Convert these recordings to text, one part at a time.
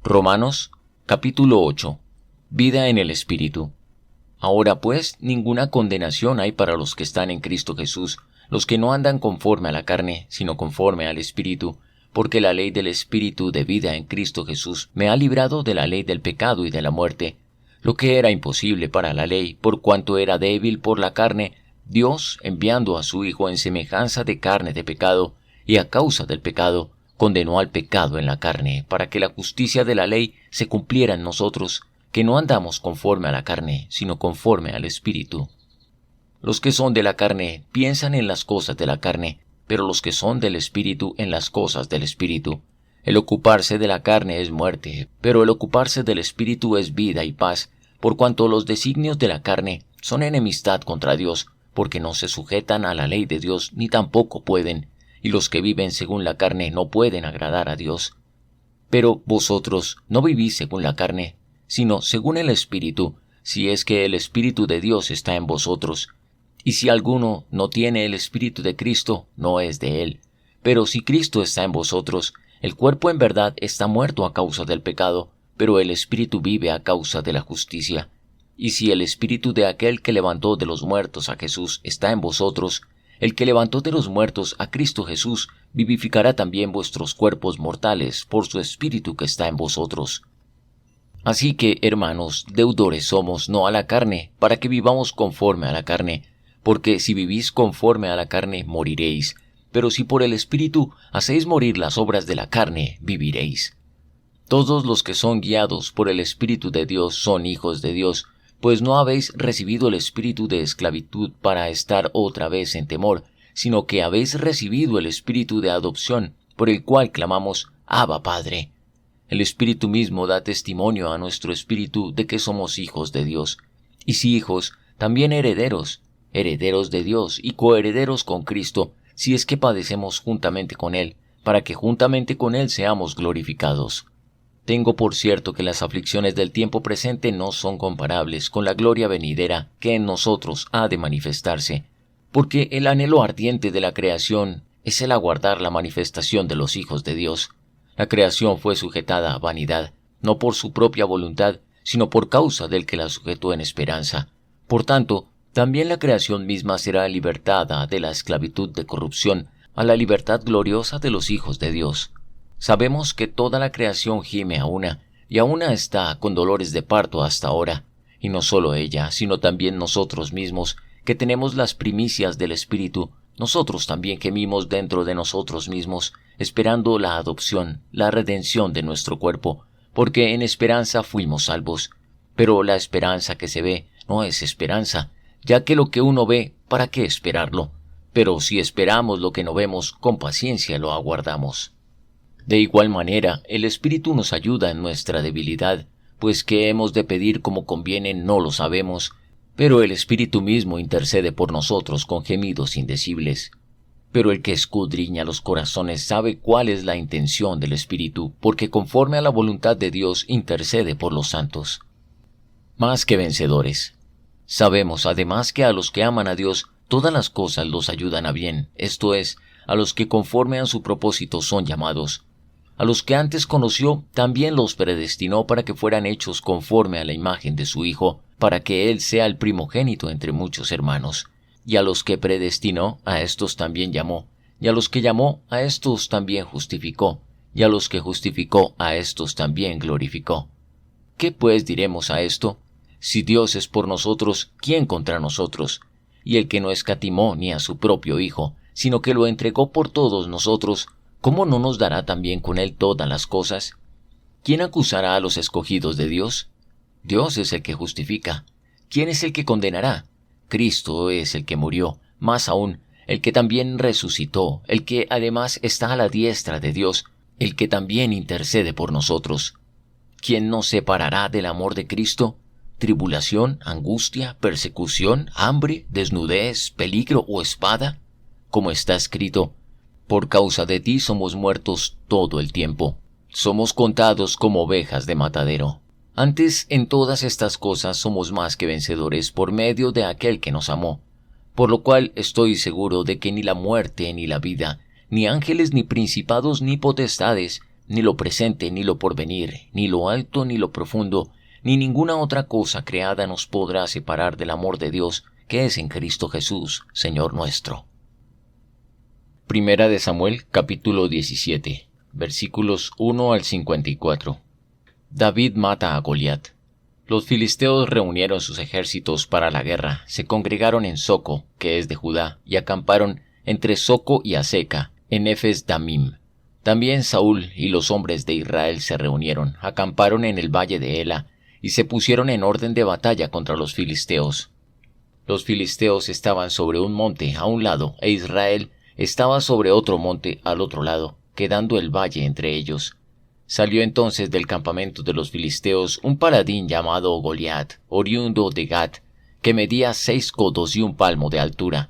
Romanos, capítulo 8. Vida en el Espíritu. Ahora pues, ninguna condenación hay para los que están en Cristo Jesús, los que no andan conforme a la carne, sino conforme al Espíritu, porque la ley del Espíritu de vida en Cristo Jesús me ha librado de la ley del pecado y de la muerte. Lo que era imposible para la ley, por cuanto era débil por la carne, Dios, enviando a su Hijo en semejanza de carne de pecado, y a causa del pecado, condenó al pecado en la carne, para que la justicia de la ley se cumpliera en nosotros, que no andamos conforme a la carne, sino conforme al Espíritu. Los que son de la carne piensan en las cosas de la carne, pero los que son del Espíritu en las cosas del Espíritu. El ocuparse de la carne es muerte, pero el ocuparse del Espíritu es vida y paz, por cuanto los designios de la carne son enemistad contra Dios, porque no se sujetan a la ley de Dios ni tampoco pueden, y los que viven según la carne no pueden agradar a Dios. Pero vosotros no vivís según la carne, sino según el Espíritu, si es que el Espíritu de Dios está en vosotros. Y si alguno no tiene el Espíritu de Cristo, no es de él. Pero si Cristo está en vosotros, el cuerpo en verdad está muerto a causa del pecado, pero el Espíritu vive a causa de la justicia. Y si el Espíritu de aquel que levantó de los muertos a Jesús está en vosotros, el que levantó de los muertos a Cristo Jesús vivificará también vuestros cuerpos mortales por su Espíritu que está en vosotros. Así que, hermanos, deudores somos no a la carne, para que vivamos conforme a la carne, porque si vivís conforme a la carne, moriréis, pero si por el Espíritu hacéis morir las obras de la carne, viviréis. Todos los que son guiados por el Espíritu de Dios son hijos de Dios, pues no habéis recibido el espíritu de esclavitud para estar otra vez en temor, sino que habéis recibido el espíritu de adopción, por el cual clamamos, Abba, Padre. El Espíritu mismo da testimonio a nuestro espíritu de que somos hijos de Dios. Y si hijos, también herederos, herederos de Dios y coherederos con Cristo, si es que padecemos juntamente con Él, para que juntamente con Él seamos glorificados. Tengo por cierto que las aflicciones del tiempo presente no son comparables con la gloria venidera que en nosotros ha de manifestarse, porque el anhelo ardiente de la creación es el aguardar la manifestación de los hijos de Dios. La creación fue sujetada a vanidad, no por su propia voluntad, sino por causa del que la sujetó en esperanza. Por tanto, también la creación misma será libertada de la esclavitud de corrupción a la libertad gloriosa de los hijos de Dios. Sabemos que toda la creación gime a una, y a una está con dolores de parto hasta ahora, y no solo ella, sino también nosotros mismos, que tenemos las primicias del Espíritu, nosotros también gemimos dentro de nosotros mismos, esperando la adopción, la redención de nuestro cuerpo, porque en esperanza fuimos salvos. Pero la esperanza que se ve no es esperanza, ya que lo que uno ve, ¿para qué esperarlo? Pero si esperamos lo que no vemos, con paciencia lo aguardamos. De igual manera, el Espíritu nos ayuda en nuestra debilidad, pues qué hemos de pedir como conviene no lo sabemos, pero el Espíritu mismo intercede por nosotros con gemidos indecibles. Pero el que escudriña los corazones sabe cuál es la intención del Espíritu, porque conforme a la voluntad de Dios intercede por los santos. Más que vencedores. Sabemos además que a los que aman a Dios, todas las cosas los ayudan a bien, esto es, a los que conforme a su propósito son llamados. A los que antes conoció, también los predestinó para que fueran hechos conforme a la imagen de su Hijo, para que Él sea el primogénito entre muchos hermanos. Y a los que predestinó, a éstos también llamó. Y a los que llamó, a éstos también justificó. Y a los que justificó, a éstos también glorificó. ¿Qué pues diremos a esto? Si Dios es por nosotros, ¿quién contra nosotros? Y el que no escatimó ni a su propio Hijo, sino que lo entregó por todos nosotros, ¿cómo no nos dará también con Él todas las cosas? ¿Quién acusará a los escogidos de Dios? Dios es el que justifica. ¿Quién es el que condenará? Cristo es el que murió, más aún, el que también resucitó, el que además está a la diestra de Dios, el que también intercede por nosotros. ¿Quién nos separará del amor de Cristo? ¿Tribulación, angustia, persecución, hambre, desnudez, peligro o espada? Como está escrito, por causa de ti somos muertos todo el tiempo. Somos contados como ovejas de matadero. Antes, en todas estas cosas somos más que vencedores por medio de aquel que nos amó. Por lo cual estoy seguro de que ni la muerte ni la vida, ni ángeles ni principados ni potestades, ni lo presente, ni lo porvenir, ni lo alto, ni lo profundo, ni ninguna otra cosa creada nos podrá separar del amor de Dios, que es en Cristo Jesús, Señor nuestro. Primera de Samuel, capítulo 17, versículos 1 al 54. David mata a Goliat. Los filisteos reunieron sus ejércitos para la guerra, se congregaron en Soco, que es de Judá, y acamparon entre Soco y Aseca, en Efes Damim. También Saúl y los hombres de Israel se reunieron, acamparon en el valle de Ela, y se pusieron en orden de batalla contra los filisteos. Los filisteos estaban sobre un monte a un lado, e Israel estaba sobre otro monte al otro lado, quedando el valle entre ellos. Salió entonces del campamento de los filisteos un paladín llamado Goliat, oriundo de Gat, que medía 6 codos y un palmo de altura.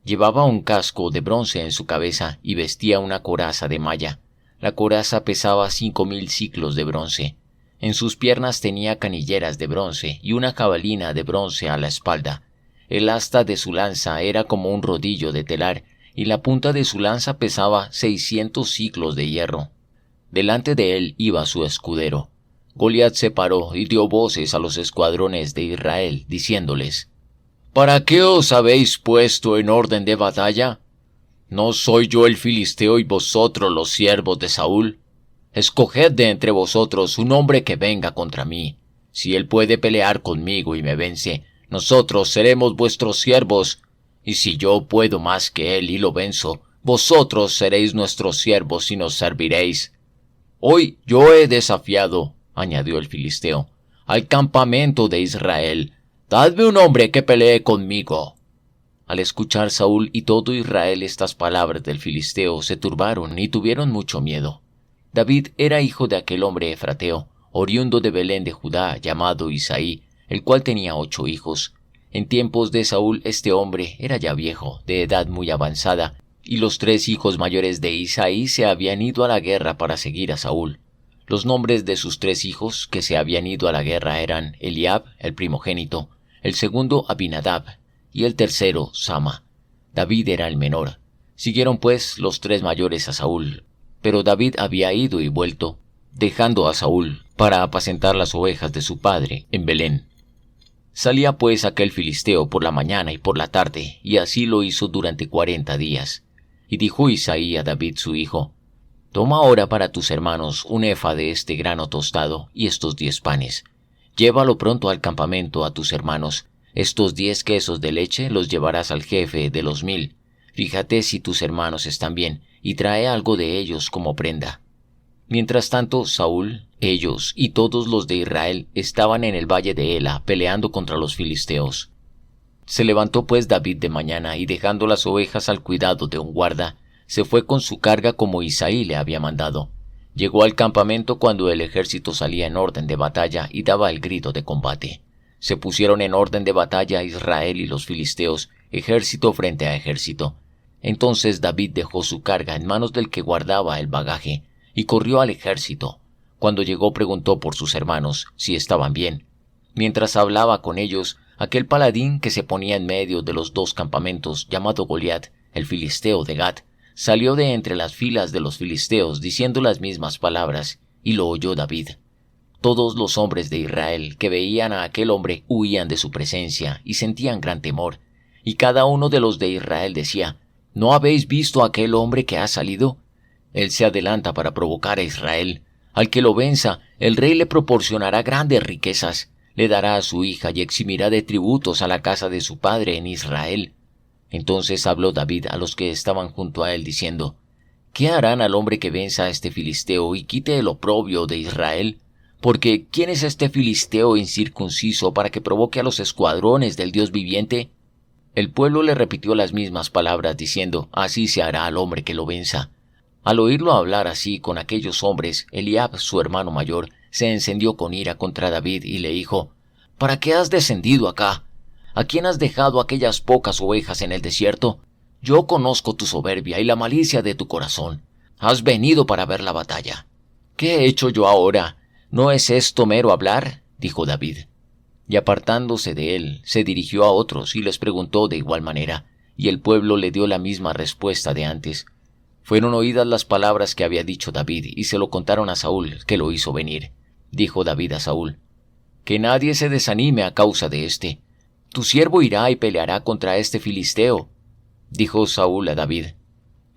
Llevaba un casco de bronce en su cabeza y vestía una coraza de malla. La coraza pesaba 5,000 siclos de bronce. En sus piernas tenía canilleras de bronce y una jabalina de bronce a la espalda. El asta de su lanza era como un rodillo de telar, y la punta de su lanza pesaba 600 siclos de hierro. Delante de él iba su escudero. Goliat se paró y dio voces a los escuadrones de Israel, diciéndoles: ¿Para qué os habéis puesto en orden de batalla? ¿No soy yo el filisteo y vosotros los siervos de Saúl? Escoged de entre vosotros un hombre que venga contra mí. Si él puede pelear conmigo y me vence, nosotros seremos vuestros siervos, y si yo puedo más que él y lo venzo, vosotros seréis nuestros siervos y nos serviréis. Hoy yo he desafiado, añadió el filisteo, al campamento de Israel. Dadme un hombre que pelee conmigo. Al escuchar Saúl y todo Israel estas palabras del filisteo, se turbaron y tuvieron mucho miedo. David era hijo de aquel hombre efrateo, oriundo de Belén de Judá, llamado Isaí, el cual tenía 8 hijos. En tiempos de Saúl este hombre era ya viejo, de edad muy avanzada, y los 3 hijos mayores de Isaí se habían ido a la guerra para seguir a Saúl. Los nombres de sus 3 hijos que se habían ido a la guerra eran Eliab, el primogénito, el segundo Abinadab, y el tercero Sama. David era el menor. Siguieron pues los 3 mayores a Saúl, pero David había ido y vuelto, dejando a Saúl para apacentar las ovejas de su padre en Belén. Salía pues aquel filisteo por la mañana y por la tarde, y así lo hizo durante 40 días. Y dijo Isaí a David su hijo: Toma ahora para tus hermanos un efa de este grano tostado y estos 10 panes. Llévalo pronto al campamento a tus hermanos. Estos 10 quesos de leche los llevarás al jefe de los 1000. Fíjate si tus hermanos están bien, y trae algo de ellos como prenda. Mientras tanto, Saúl, ellos y todos los de Israel estaban en el valle de Ela peleando contra los filisteos. Se levantó pues David de mañana y dejando las ovejas al cuidado de un guarda, se fue con su carga como Isaí le había mandado. Llegó al campamento cuando el ejército salía en orden de batalla y daba el grito de combate. Se pusieron en orden de batalla Israel y los filisteos, ejército frente a ejército. Entonces David dejó su carga en manos del que guardaba el bagaje y corrió al ejército. Cuando llegó preguntó por sus hermanos si estaban bien. Mientras hablaba con ellos, aquel paladín que se ponía en medio de los 2 campamentos, llamado Goliat, el filisteo de Gat, salió de entre las filas de los filisteos diciendo las mismas palabras, y lo oyó David. Todos los hombres de Israel que veían a aquel hombre huían de su presencia y sentían gran temor, y cada uno de los de Israel decía: ¿No habéis visto a aquel hombre que ha salido? Él se adelanta para provocar a Israel. Al que lo venza, el rey le proporcionará grandes riquezas, le dará a su hija y eximirá de tributos a la casa de su padre en Israel. Entonces habló David a los que estaban junto a él, diciendo: ¿Qué harán al hombre que venza a este filisteo y quite el oprobio de Israel? Porque ¿quién es este filisteo incircunciso para que provoque a los escuadrones del Dios viviente? El pueblo le repitió las mismas palabras, diciendo: Así se hará al hombre que lo venza. Al oírlo hablar así con aquellos hombres, Eliab, su hermano mayor, se encendió con ira contra David y le dijo: ¿Para qué has descendido acá? ¿A quién has dejado aquellas pocas ovejas en el desierto? Yo conozco tu soberbia y la malicia de tu corazón. Has venido para ver la batalla. ¿Qué he hecho yo ahora? ¿No es esto mero hablar?, dijo David. Y apartándose de él, se dirigió a otros y les preguntó de igual manera, y el pueblo le dio la misma respuesta de antes. Fueron oídas las palabras que había dicho David, y se lo contaron a Saúl, que lo hizo venir. Dijo David a Saúl: Que nadie se desanime a causa de éste. Tu siervo irá y peleará contra este filisteo. Dijo Saúl a David: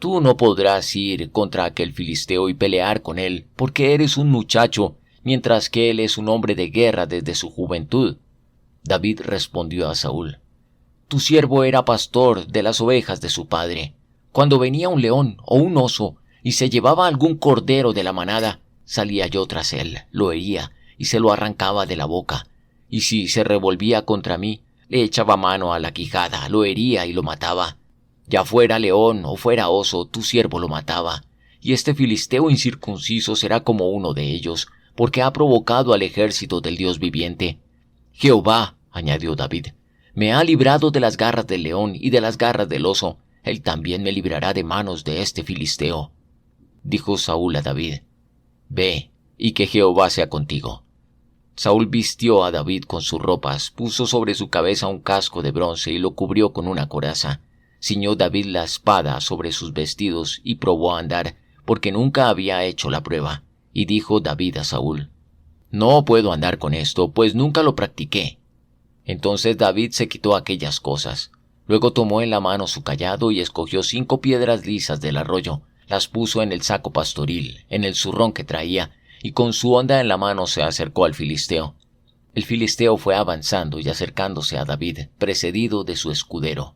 Tú no podrás ir contra aquel filisteo y pelear con él, porque eres un muchacho, mientras que él es un hombre de guerra desde su juventud. David respondió a Saúl: Tu siervo era pastor de las ovejas de su padre. Cuando venía un león o un oso y se llevaba algún cordero de la manada, salía yo tras él, lo hería y se lo arrancaba de la boca. Y si se revolvía contra mí, le echaba mano a la quijada, lo hería y lo mataba. Ya fuera león o fuera oso, tu siervo lo mataba. Y este filisteo incircunciso será como uno de ellos, porque ha provocado al ejército del Dios viviente. Jehová, añadió David, me ha librado de las garras del león y de las garras del oso. Él también me librará de manos de este filisteo. Dijo Saúl a David: Ve, y que Jehová sea contigo. Saúl vistió a David con sus ropas, puso sobre su cabeza un casco de bronce y lo cubrió con una coraza. Ciñó David la espada sobre sus vestidos y probó a andar, porque nunca había hecho la prueba. Y dijo David a Saúl: No puedo andar con esto, pues nunca lo practiqué. Entonces David se quitó aquellas cosas. Luego tomó en la mano su cayado y escogió 5 piedras lisas del arroyo, las puso en el saco pastoril, en el zurrón que traía, y con su honda en la mano se acercó al filisteo. El filisteo fue avanzando y acercándose a David, precedido de su escudero.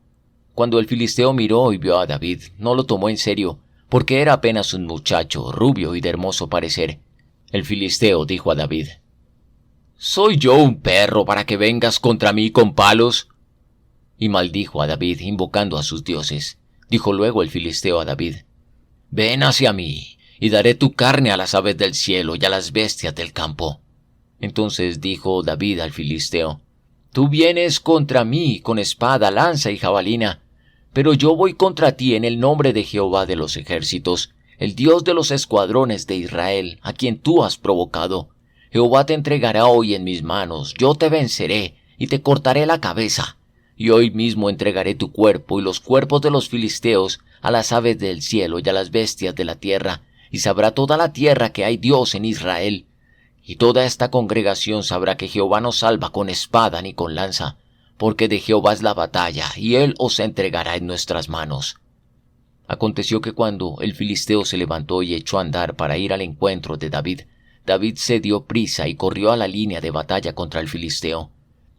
Cuando el filisteo miró y vio a David, no lo tomó en serio, porque era apenas un muchacho, rubio y de hermoso parecer. El filisteo dijo a David: ¿Soy yo un perro para que vengas contra mí con palos? Y maldijo a David, invocando a sus dioses. Dijo luego el filisteo a David: Ven hacia mí, y daré tu carne a las aves del cielo y a las bestias del campo. Entonces dijo David al filisteo: Tú vienes contra mí con espada, lanza y jabalina, pero yo voy contra ti en el nombre de Jehová de los ejércitos, el Dios de los escuadrones de Israel, a quien tú has provocado. Jehová te entregará hoy en mis manos, yo te venceré y te cortaré la cabeza. Y hoy mismo entregaré tu cuerpo y los cuerpos de los filisteos a las aves del cielo y a las bestias de la tierra, y sabrá toda la tierra que hay Dios en Israel. Y toda esta congregación sabrá que Jehová no salva con espada ni con lanza, porque de Jehová es la batalla, y él os entregará en nuestras manos. Aconteció que cuando el filisteo se levantó y echó a andar para ir al encuentro de David, David se dio prisa y corrió a la línea de batalla contra el filisteo.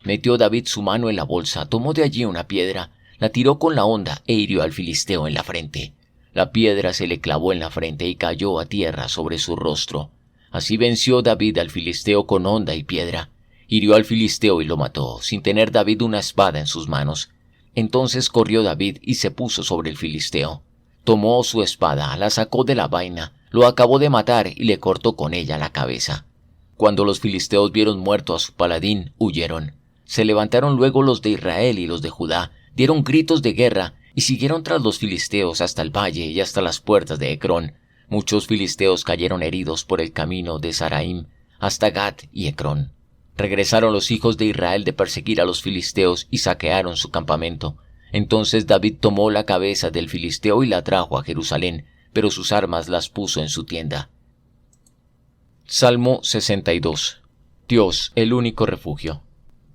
Metió David su mano en la bolsa, tomó de allí una piedra, la tiró con la honda e hirió al filisteo en la frente. La piedra se le clavó en la frente y cayó a tierra sobre su rostro. Así venció David al filisteo con honda y piedra. Hirió al filisteo y lo mató, sin tener David una espada en sus manos. Entonces corrió David y se puso sobre el filisteo. Tomó su espada, la sacó de la vaina, lo acabó de matar y le cortó con ella la cabeza. Cuando los filisteos vieron muerto a su paladín, huyeron. Se levantaron luego los de Israel y los de Judá, dieron gritos de guerra y siguieron tras los filisteos hasta el valle y hasta las puertas de Ecrón. Muchos filisteos cayeron heridos por el camino de Saraim hasta Gat y Ecrón. Regresaron los hijos de Israel de perseguir a los filisteos y saquearon su campamento. Entonces David tomó la cabeza del filisteo y la trajo a Jerusalén, pero sus armas las puso en su tienda. Salmo 62. Dios, el único refugio.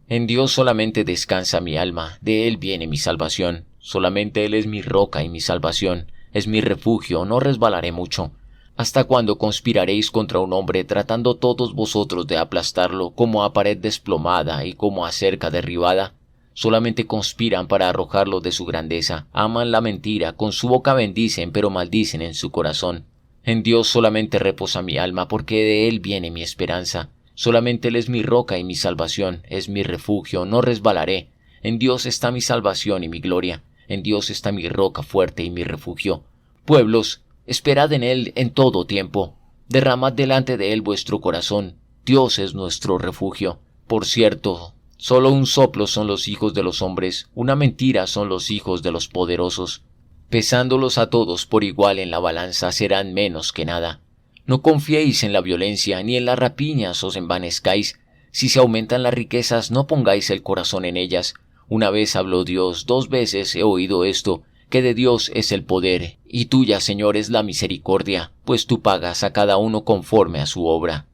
En Dios solamente descansa mi alma, de Él viene mi salvación. Solamente Él es mi roca y mi salvación, es mi refugio, no resbalaré mucho. ¿Hasta cuándo conspiraréis contra un hombre, tratando todos vosotros de aplastarlo, como a pared desplomada y como a cerca derribada? Solamente conspiran para arrojarlo de su grandeza, aman la mentira, con su boca bendicen, pero maldicen en su corazón. En Dios solamente reposa mi alma, porque de Él viene mi esperanza. Solamente Él es mi roca y mi salvación, es mi refugio, no resbalaré. En Dios está mi salvación y mi gloria, en Dios está mi roca fuerte y mi refugio. Pueblos, esperad en Él en todo tiempo, derramad delante de Él vuestro corazón, Dios es nuestro refugio. Por cierto, solo un soplo son los hijos de los hombres, una mentira son los hijos de los poderosos. Pesándolos a todos por igual en la balanza serán menos que nada. No confiéis en la violencia, ni en las rapiñas os envanezcáis. Si se aumentan las riquezas, no pongáis el corazón en ellas. Una vez habló Dios, 2 veces he oído esto, que de Dios es el poder, y tuya, Señor, es la misericordia, pues tú pagas a cada uno conforme a su obra.